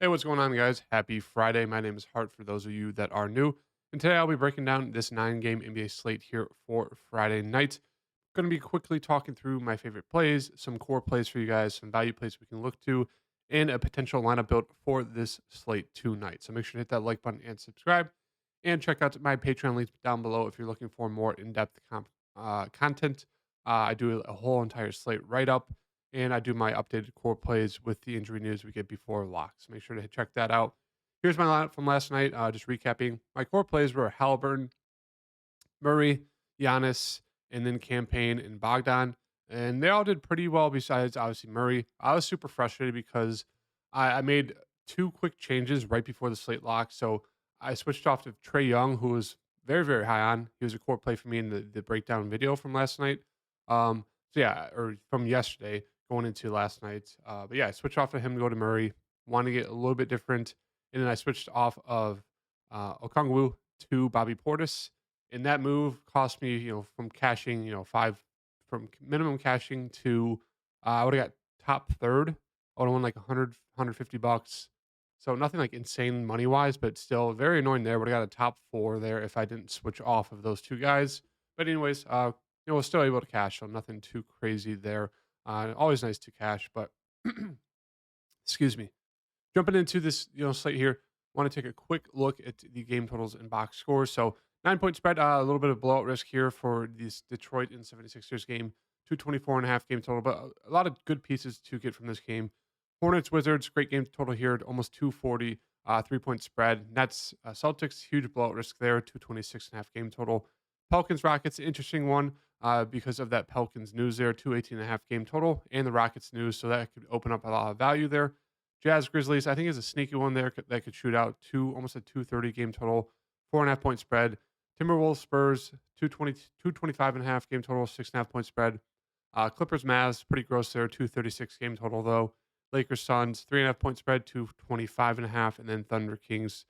Hey, what's going on, guys? Happy Friday. My name is Hart for those of you that are new. And today I'll be breaking down this 9 game NBA slate here for Friday night. Going to be quickly talking through my favorite plays, some core plays for you guys, some value plays we can look to, and a potential lineup build for this slate tonight. So make sure to hit that like button and subscribe. And check out my Patreon links down below if you're looking for more in depth content. I do a whole entire slate write up and I do my updated core plays with the injury news we get before locks. Make sure to check that out. Here's my lineup from last night. Just recapping. My core plays were Halliburton, Murray, Giannis, and then Campaign and Bogdan. And they all did pretty well besides obviously Murray. I was super frustrated because I made two quick changes right before the slate lock. So I switched off to Trey Young, who was very, very high on. He was a core play for me in the breakdown video from last night. So yeah, or from yesterday going into last night. But yeah, I switched off of him to go to Murray. Want to get a little bit different. And then I switched off of Okongwu to Bobby Portis, and that move cost me, from cashing, from minimum cashing to I would have got top third. I would have won like 100, $150. So nothing like insane money wise, but still very annoying there. Would have got a top four there if I didn't switch off of those two guys. But anyways, was still able to cash, so nothing too crazy there. Always nice to cash, but excuse me. Jumping into this, slate here, want to take a quick look at the game totals and box scores. So 9 point spread, a little bit of blowout risk here for this Detroit and 76ers game. 224.5 game total, but a lot of good pieces to get from this game. Hornets Wizards, great game total here at almost 240. 3 point spread. Nets Celtics, huge blowout risk there. 226.5 game total. Pelicans Rockets, interesting one because of that Pelicans news there. 218.5 game total, and the Rockets news, so that could open up a lot of value there. Jazz Grizzlies, I think is a sneaky one there that could shoot out almost a 230 game total, 4.5 point spread. Timberwolves Spurs, 220, 225.5 game total, 6.5 point spread. Clippers Mavs, pretty gross there, 236 game total though. Lakers Suns, 3.5 point spread, 225.5, and then Thunder Kings,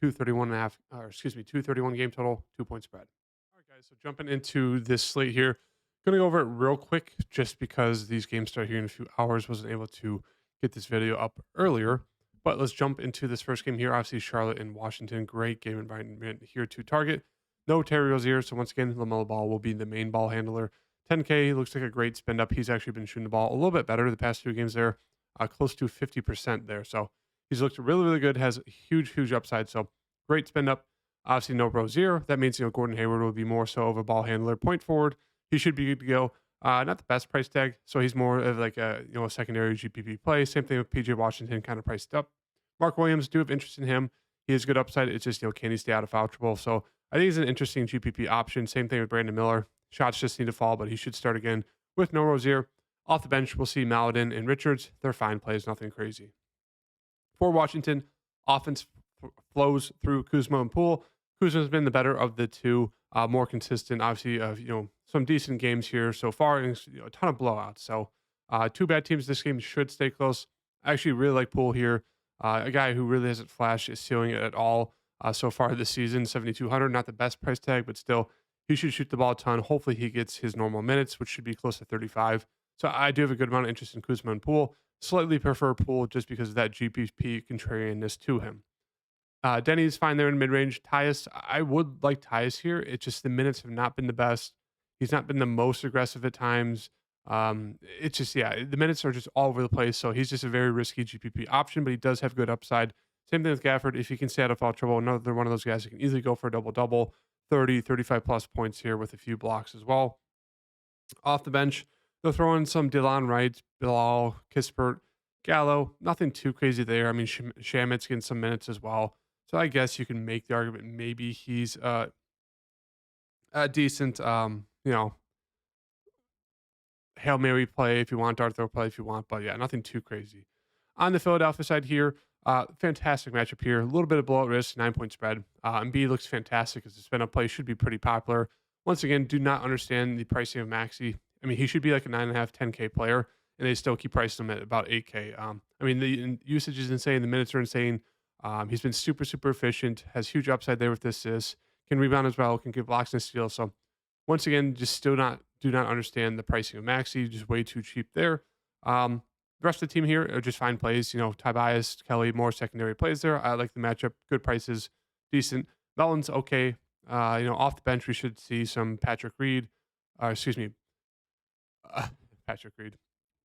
231.5, or excuse me, 231 game total, 2 point spread. All right, guys, so jumping into this slate here, gonna go over it real quick just because these games start here in a few hours. Wasn't able to get this video up earlier. But let's jump into this first game here. Obviously, Charlotte and Washington, great game environment here to target. No Terry Rozier, so once again, LaMelo Ball will be the main ball handler. 10K looks like a great spend up. He's actually been shooting the ball a little bit better the past few games there, close to 50% there. So he's looked really, really good. Has huge, huge upside. So great spend up. Obviously, no Rozier. That means Gordon Hayward will be more so of a ball handler. Point forward, he should be good to go. Not the best price tag, so he's more of like a secondary GPP play. Same thing with PJ Washington, kind of priced up. Mark Williams, do have interest in him. He has good upside. It's just can he stay out of foul trouble? So I think he's an interesting GPP option. Same thing with Brandon Miller. Shots just need to fall, but he should start again with no Rozier. Off the bench, we'll see Maladin and Richards. They're fine plays, nothing crazy. For Washington, offense flows through Kuzma and Poole. Kuzma's been the better of the two, more consistent. Obviously, some decent games here so far, and a ton of blowouts. So, two bad teams. This game should stay close. I actually really like Poole here. A guy who really hasn't flashed his ceiling at all so far this season. 7,200, not the best price tag, but still, he should shoot the ball a ton. Hopefully, he gets his normal minutes, which should be close to 35. So, I do have a good amount of interest in Kuzma and Poole. Slightly prefer Poole just because of that GPP contrarianness to him. Denny's fine there in mid range. Tyus, I would like Tyus here. It's just the minutes have not been the best. He's not been the most aggressive at times. It's just, yeah, the minutes are just all over the place. So he's just a very risky GPP option, but he does have good upside. Same thing with Gafford. If he can stay out of foul trouble, another one of those guys who can easily go for a double double, 30, 35 plus points here with a few blocks as well. Off the bench, they'll throw in some Dylan Wright, Bilal, Kispert, Gallo. Nothing too crazy there. I mean, Shamit's getting some minutes as well. So I guess you can make the argument maybe he's a decent, Hail Mary play if you want, dart throw play if you want. But yeah, nothing too crazy. On the Philadelphia side here, fantastic matchup here. A little bit of blowout risk, 9 point spread. Embiid looks fantastic as the spin up play should be pretty popular. Once again, do not understand the pricing of Maxi. I mean, he should be like a 9.5, 10K player, and they still keep pricing him at about 8K. I mean, the usage is insane. The minutes are insane. He's been super, super efficient, has huge upside there with this assist, can rebound as well, can give blocks and steals. So once again, just still do not understand the pricing of Maxi, just way too cheap there. The rest of the team here are just fine plays. Tobias, Kelly, more secondary plays there. I like the matchup. Good prices, decent. Melton's okay. Off the bench, we should see some Patrick Reed, excuse me, uh, Patrick Reed,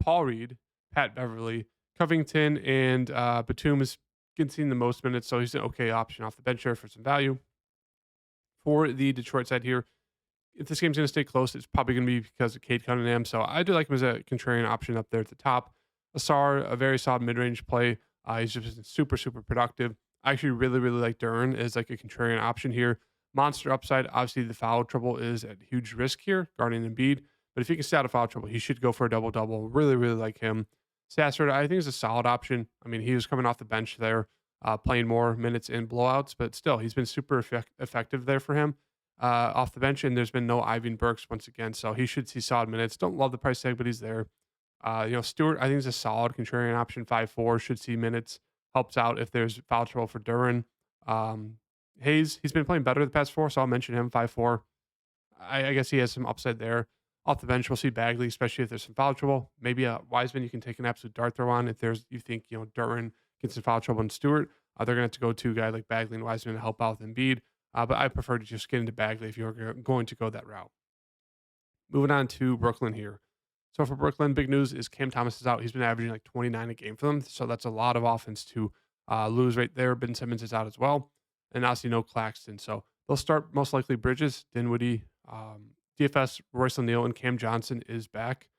Paul Reed, Pat Beverly, Covington, and Batum is getting the most minutes, so he's an okay option off the bench here for some value. For the Detroit side here, if this game's going to stay close, it's probably going to be because of Cade Cunningham. So I do like him as a contrarian option up there at the top. Asar, a very solid mid-range play. He's just been super, super productive. I actually really, really like Duran as like a contrarian option here. Monster upside. Obviously, the foul trouble is at huge risk here, guarding Embiid. But if he can stay out of foul trouble, he should go for a double-double. Really, really like him. Stassard, I think, is a solid option. I mean, he was coming off the bench there, playing more minutes in blowouts, but still, he's been super effective there for him off the bench, and there's been no Ivan Burks once again, so he should see solid minutes. Don't love the price tag, but he's there. Stewart, I think, is a solid contrarian option. 5'4", should see minutes. Helps out if there's foul trouble for Duran. Hayes, he's been playing better the past four, so I'll mention him. 5'4". I guess he has some upside there. Off the bench, we'll see Bagley, especially if there's some foul trouble. Maybe a Wiseman you can take an absolute dart throw on if you think Duran gets some foul trouble and Stewart. They're gonna have to go to a guy like Bagley and Wiseman to help out with Embiid. But I prefer to just get into Bagley if you're going to go that route. Moving on to Brooklyn here. So for Brooklyn, big news is Cam Thomas is out. He's been averaging like 29 a game for them. So that's a lot of offense to lose right there. Ben Simmons is out as well. And obviously no Claxton. So they'll start most likely Bridges, Dinwiddie, DFS, Royce O'Neal, and Cam Johnson is back.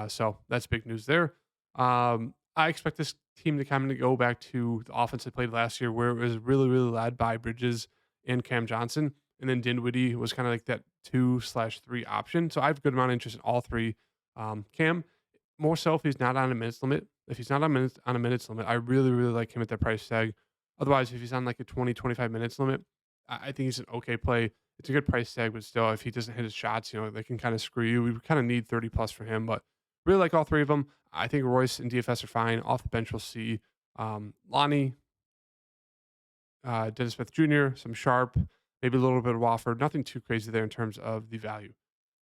So that's big news there. I expect this team to kind of go back to the offense they played last year, where it was really, really led by Bridges and Cam Johnson. And then Dinwiddie was kind of like that 2/3 option. So I have a good amount of interest in all three. Cam, more so if he's not on a minutes limit. If he's not on a minutes limit, I really, really like him at that price tag. Otherwise, if he's on like a 20, 25 minutes limit, I think he's an okay play. It's a good price tag, but still, if he doesn't hit his shots, they can kind of screw you. We kind of need 30 plus for him, but really like all three of them. I think Royce and DFS are fine. Off the bench, we'll see Lonnie, Dennis Smith Jr., some Sharp, maybe a little bit of Wofford. Nothing too crazy there in terms of the value.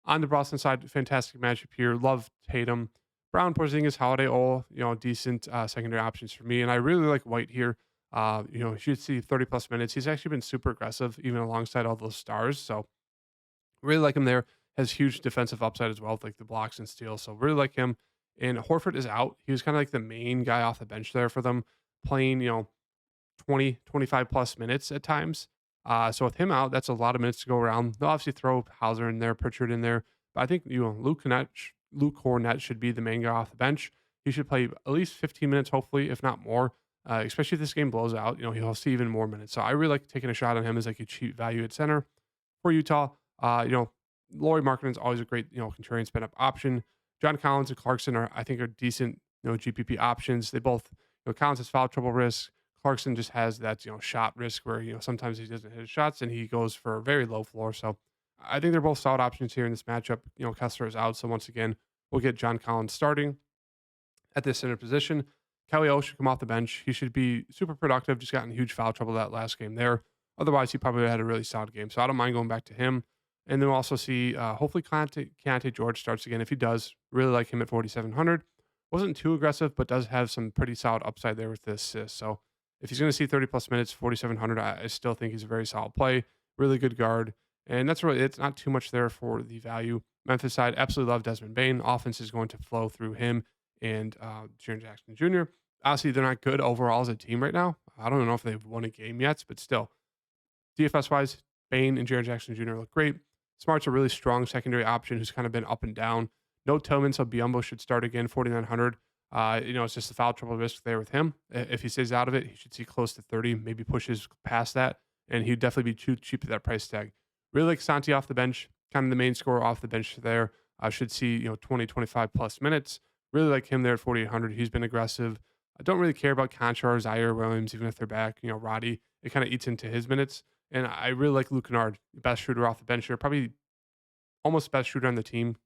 On the Boston side, fantastic matchup here. Love Tatum. Brown, Porzingis, Holiday, all decent secondary options for me. And I really like White here. You should see 30 plus minutes. He's actually been super aggressive, even alongside all those stars. So really like him there. Has huge defensive upside as well, with like the blocks and steals. So really like him. And Horford is out. He was kind of like the main guy off the bench there for them, playing 20, 25 plus minutes at times. So with him out, that's a lot of minutes to go around. They'll obviously throw Hauser in there, Pritchard in there. But I think Luke Cornett should be the main guy off the bench. He should play at least 15 minutes, hopefully, if not more. Especially if this game blows out, he'll see even more minutes. So I really like taking a shot on him as like a cheap value at center. For Utah, Lauri Markkanen's always a great, contrarian spin up option. John Collins and Clarkson are decent, GPP options. They both, Collins has foul trouble risk. Clarkson just has that, shot risk where, sometimes he doesn't hit his shots and he goes for a very low floor. So I think they're both solid options here in this matchup. Kessler is out. So once again, we'll get John Collins starting at this center position. Kelly O should come off the bench. He should be super productive. Just got in huge foul trouble that last game there. Otherwise, he probably had a really solid game. So I don't mind going back to him. And then we'll also see, hopefully, Keontae George starts again. If he does, really like him at 4,700. Wasn't too aggressive, but does have some pretty solid upside there with the assist. So if he's going to see 30 plus minutes, 4,700, I still think he's a very solid play. Really good guard. And that's really, it's not too much there for the value. Memphis side, absolutely love Desmond Bane. Offense is going to flow through him and Jaren Jackson Jr. Obviously, they're not good overall as a team right now. I don't know if they've won a game yet, but still, DFS-wise, Bane and Jaren Jackson Jr. look great. Smart's a really strong secondary option who's kind of been up and down. No Tillman, so Biyombo should start again, 4,900. It's just the foul trouble risk there with him. If he stays out of it, he should see close to 30, maybe pushes past that, and he'd definitely be too cheap at that price tag. Really like Santi off the bench, kind of the main scorer off the bench there. Should see 20, 25 plus minutes. Really like him there at 4,800. He's been aggressive. I don't really care about Conchar, Zaire Williams, even if they're back. Roddy, it kind of eats into his minutes. And I really like Luke Kennard, best shooter off the bench here, probably almost best shooter on the team,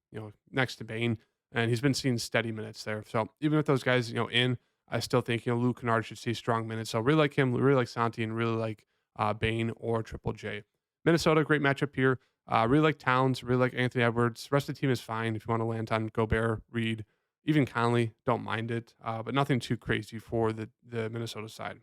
next to Bane. And he's been seeing steady minutes there. So even with those guys, in, I still think, Luke Kennard should see strong minutes. So really like him, really like Santi, and really like Bane or Triple J. Minnesota, great matchup here. Really like Towns, really like Anthony Edwards. The rest of the team is fine if you want to land on Gobert, Reed, Even Conley, don't mind it, but nothing too crazy for the Minnesota side.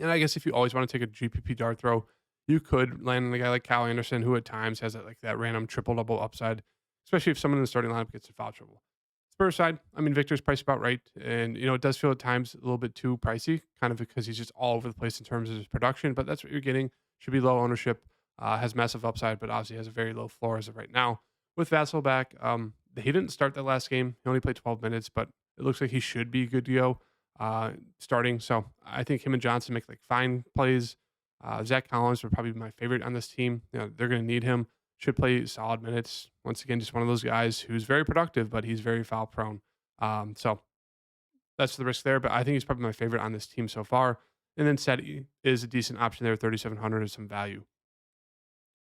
And I guess if you always want to take a GPP dart throw, you could land on a guy like Cal Anderson, who at times has that random triple double upside, especially if someone in the starting lineup gets in foul trouble. Spurs side, I mean, Victor's priced about right, and it does feel at times a little bit too pricey, kind of because he's just all over the place in terms of his production. But that's what you're getting. Should be low ownership, has massive upside, but obviously has a very low floor as of right now. With Vassell back, he didn't start that last game. He only played 12 minutes, but it looks like he should be good to go starting. So I think him and Johnson make like fine plays. Zach Collins would probably be my favorite on this team. They're going to need him. Should play solid minutes. Once again, just one of those guys who's very productive, but he's very foul prone. So that's the risk there. But I think he's probably my favorite on this team so far. And then Seti is a decent option there. 3,700 is some value.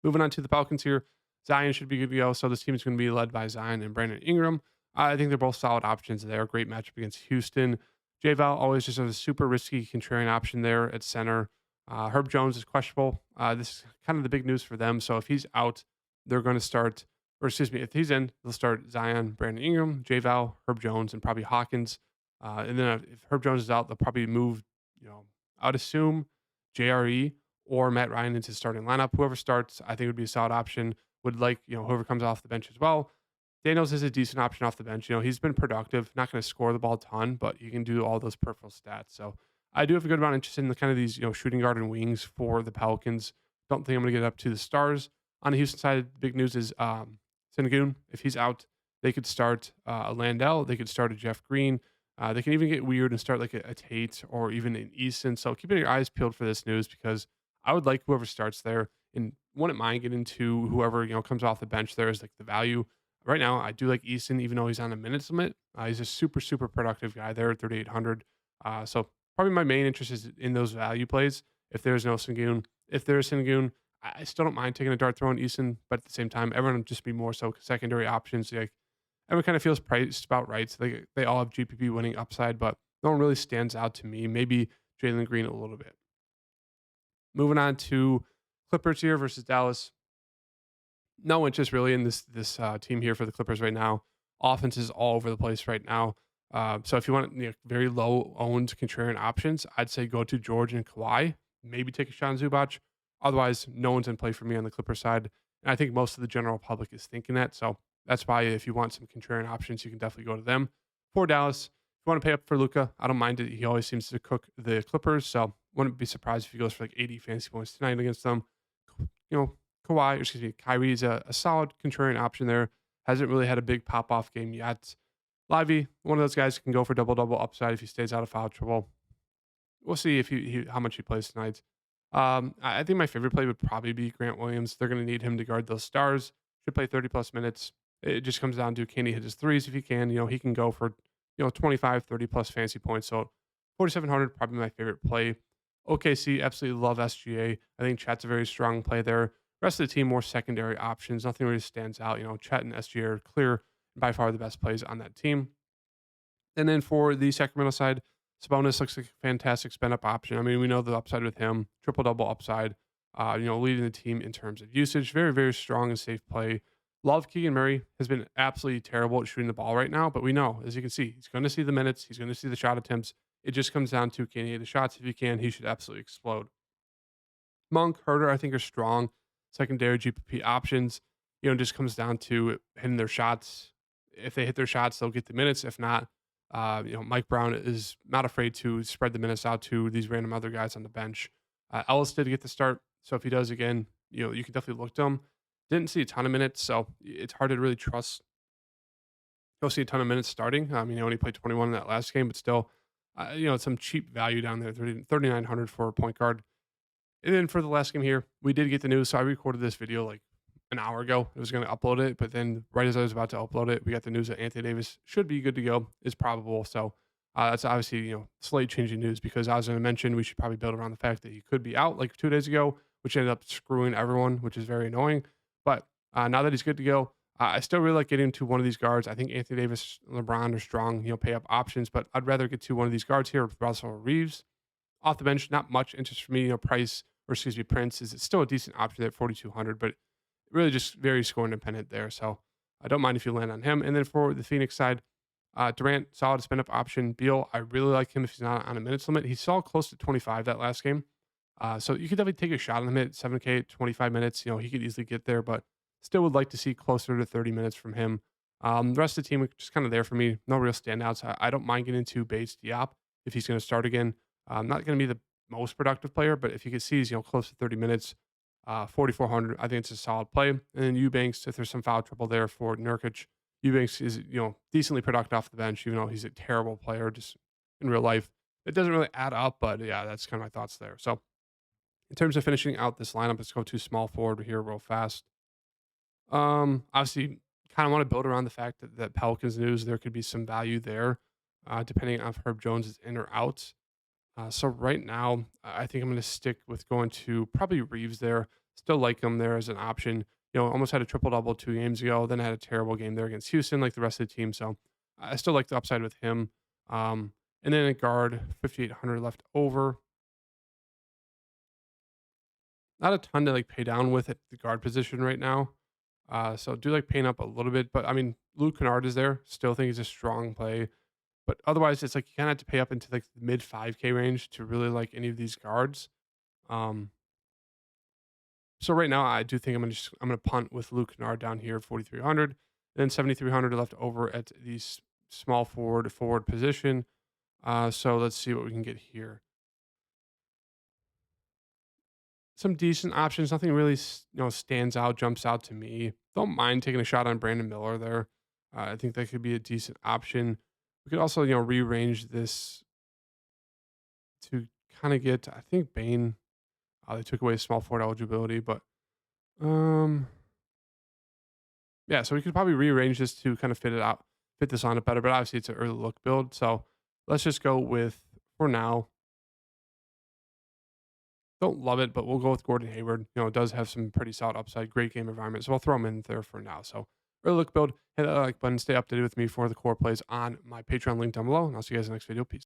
Moving on to the Falcons here. Zion should be good to go. So this team is going to be led by Zion and Brandon Ingram. I think they're both solid options there. Great matchup against Houston. J-Val always just a super risky contrarian option there at center. Herb Jones is questionable. This is kind of the big news for them. So if he's out, they're going to start, or excuse me, if he's in, they'll start Zion, Brandon Ingram, J-Val, Herb Jones, and probably Hawkins. And then if Herb Jones is out, they'll probably move, I would assume JRE or Matt Ryan into the starting lineup. Whoever starts, I think would be a solid option. Would like, whoever comes off the bench as well. Daniels is a decent option off the bench. He's been productive, not going to score the ball a ton, but he can do all those peripheral stats. So I do have a good amount of interest in the kind of these, shooting guard and wings for the Pelicans. Don't think I'm going to get up to the stars. On the Houston side, the big news is Sengun. If he's out, they could start a Landell. They could start a Jeff Green. They can even get weird and start like a Tate or even an Easton. So keeping your eyes peeled for this news because I would like whoever starts there and wouldn't mind getting to whoever, comes off the bench there is like the value. Right now, I do like Easton, even though he's on a minutes limit. He's a super, super productive guy there at 3,800. So probably my main interest is in those value plays. If there's no Sengun, if there is Sengun, I still don't mind taking a dart throw on Easton, but at the same time, everyone would just be more so secondary options. Like everyone kind of feels priced about right. So they all have GPP winning upside, but no one really stands out to me. Maybe Jalen Green a little bit. Moving on to Clippers here versus Dallas. No interest really in this team here for the Clippers right now. Offense is all over the place right now. So if you want very low owned contrarian options, I'd say go to George and Kawhi. Maybe take a shot on Zubac. Otherwise, no one's in play for me on the Clippers side. And I think most of the general public is thinking that. So that's why if you want some contrarian options, you can definitely go to them. For Dallas, if you want to pay up for Luka, I don't mind it. He always seems to cook the Clippers. So wouldn't be surprised if he goes for like 80 fantasy points tonight against them. Kyrie is a solid contrarian option there. Hasn't really had a big pop off game yet. Lively, one of those guys who can go for double double upside if he stays out of foul trouble. We'll see if how much he plays tonight. I think my favorite play would probably be Grant Williams. They're going to need him to guard those stars. Should play 30 plus minutes. It just comes down to can he hit his threes if he can. He can go for 25, 30 plus fantasy points. So 4,700 probably my favorite play. OKC absolutely love SGA. I think Chat's a very strong play there. Rest of the team more secondary options. Nothing really stands out. Chet and SGA are clear by far the best plays on that team. And then for the Sacramento side, Sabonis looks like a fantastic spend up option. I mean, we know the upside with him, triple double upside. Leading the team in terms of usage, very very strong and safe play. Love Keegan Murray has been absolutely terrible at shooting the ball right now, but we know, as you can see, he's going to see the minutes, he's going to see the shot attempts. It just comes down to can he hit the shots? If he can, he should absolutely explode. Monk, Herder, I think are strong secondary GPP options. It just comes down to hitting their shots. If they hit their shots, they'll get the minutes. If not, Mike Brown is not afraid to spread the minutes out to these random other guys on the bench. Ellis did get the start, so if he does again, you can definitely look to him. Didn't see a ton of minutes, so it's hard to really trust. He'll see a ton of minutes starting. He only played 21 in that last game, but still, some cheap value down there, 3,900 for a point guard. And then for the last game here, we did get the news. So I recorded this video like an hour ago. I was going to upload it, but then right as I was about to upload it, we got the news that Anthony Davis should be good to go. Is probable. So that's obviously slate changing news because as I mentioned, we should probably build around the fact that he could be out like 2 days ago, which ended up screwing everyone, which is very annoying. But now that he's good to go, I still really like getting to one of these guards. I think Anthony Davis, LeBron are strong, pay up options, but I'd rather get to one of these guards here with Russell Reeves. Off the bench, not much interest for me. Prince is still a decent option there at 4,200, but really just very score independent there. So I don't mind if you land on him. And then for the Phoenix side, Durant, solid spin up option. Beal, I really like him if he's not on a minutes limit. He saw close to 25 that last game. So you could definitely take a shot on him at 7K, 25 minutes. He could easily get there, but still would like to see closer to 30 minutes from him. The rest of the team are just kind of there for me. No real standouts. I don't mind getting into Bates Diop if he's going to start again. Not going to be the most productive player, but if you can see he's close to 30 minutes, 4,400, I think it's a solid play. And then Eubanks, if there's some foul trouble there for Nurkic, Eubanks is decently productive off the bench, even though he's a terrible player just in real life. It doesn't really add up, but yeah, that's kind of my thoughts there. So in terms of finishing out this lineup, let's go to small forward here real fast. Obviously, kind of want to build around the fact that Pelicans news there could be some value there, depending on if Herb Jones is in or out. So right now, I think I'm going to stick with going to probably Reeves there. Still like him there as an option. Almost had a triple double 2 games ago. Then had a terrible game there against Houston, like the rest of the team. So I still like the upside with him. And then a guard, 5,800 left over. Not a ton to like pay down with at the guard position right now. So do like paying up a little bit, but I mean, Luke Kennard is there. Still think he's a strong play. But otherwise, it's like you kind of have to pay up into like the mid 5K range to really like any of these guards. Um, so right now, I do think I'm gonna punt with Luke Kennard down here, 4,300, then 7,300 left over at the small forward position. So let's see what we can get here. Some decent options. Nothing really stands out, jumps out to me. Don't mind taking a shot on Brandon Miller there. I think that could be a decent option. We could also rearrange this to kind of get, I think, Bane. They took away small forward eligibility, but um yeah, so we could probably rearrange this to kind of fit this on it better. But obviously, it's an early look build, so let's just go with, for now, don't love it, but we'll go with Gordon Hayward. It does have some pretty solid upside, great game environment. So I'll throw him in there for now. So early look build, hit that like button, stay updated with me for the core plays on my Patreon link down below. And I'll see you guys in the next video. Peace.